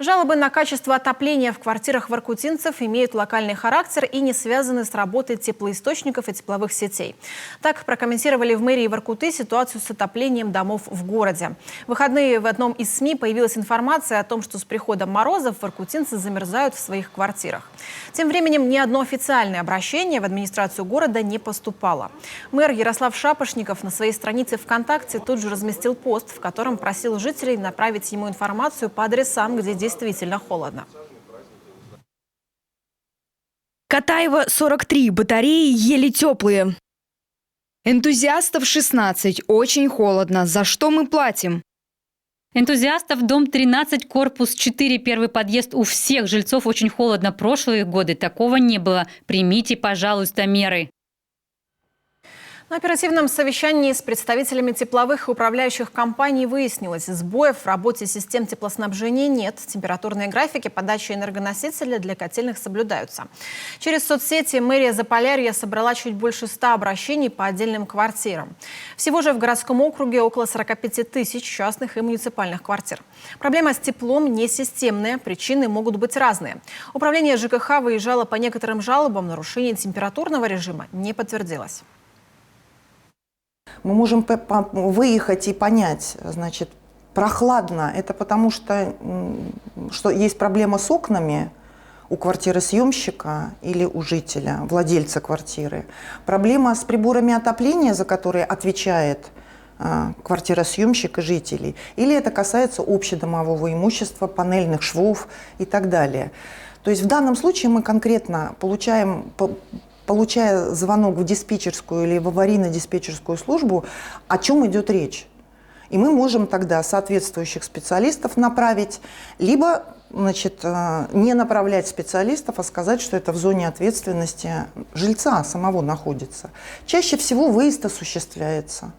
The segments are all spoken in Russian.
Жалобы на качество отопления в квартирах воркутинцев имеют локальный характер и не связаны с работой теплоисточников и тепловых сетей. Так прокомментировали в мэрии Воркуты ситуацию с отоплением домов в городе. В выходные в одном из СМИ появилась информация о том, что с приходом морозов воркутинцы замерзают в своих квартирах. Тем временем ни одно официальное обращение в администрацию города не поступало. Мэр Ярослав Шапошников на своей странице ВКонтакте тут же разместил пост, в котором просил жителей направить ему информацию по адресам, где действительно холодно. Катаева 43, батареи еле теплые. Энтузиастов 16, очень холодно. За что мы платим? Энтузиастов, дом 13, корпус 4, первый подъезд. У всех жильцов очень холодно. Прошлые годы такого не было. Примите, пожалуйста, меры. На оперативном совещании с представителями тепловых и управляющих компаний выяснилось, сбоев в работе систем теплоснабжения нет. Температурные графики подачи энергоносителя для котельных соблюдаются. Через соцсети мэрия Заполярья собрала чуть больше 100 обращений по отдельным квартирам. Всего же в городском округе около 45 тысяч частных и муниципальных квартир. Проблема с теплом не системная, причины могут быть разные. Управление ЖКХ выезжало по некоторым жалобам, нарушение температурного режима не подтвердилось. Мы можем выехать и понять, значит, прохладно. Это потому что есть проблема с окнами у квартиросъемщика или у жителя, владельца квартиры. Проблема с приборами отопления, за которые отвечает квартиросъемщик и жителей. Или это касается общедомового имущества, панельных швов и так далее. То есть в данном случае мы конкретно получая звонок в диспетчерскую или в аварийно-диспетчерскую службу, о чем идет речь. И мы можем тогда соответствующих специалистов направить, либо, значит, не направлять специалистов, а сказать, что это в зоне ответственности жильца самого находится. Чаще всего выезд осуществляется.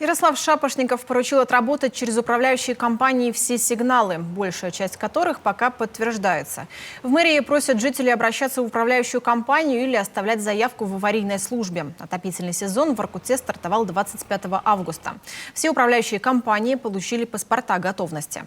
Ярослав Шапошников поручил отработать через управляющие компании все сигналы, большая часть которых пока подтверждается. В мэрии просят жителей обращаться в управляющую компанию или оставлять заявку в аварийной службе. Отопительный сезон в Воркуте стартовал 25 августа. Все управляющие компании получили паспорта готовности.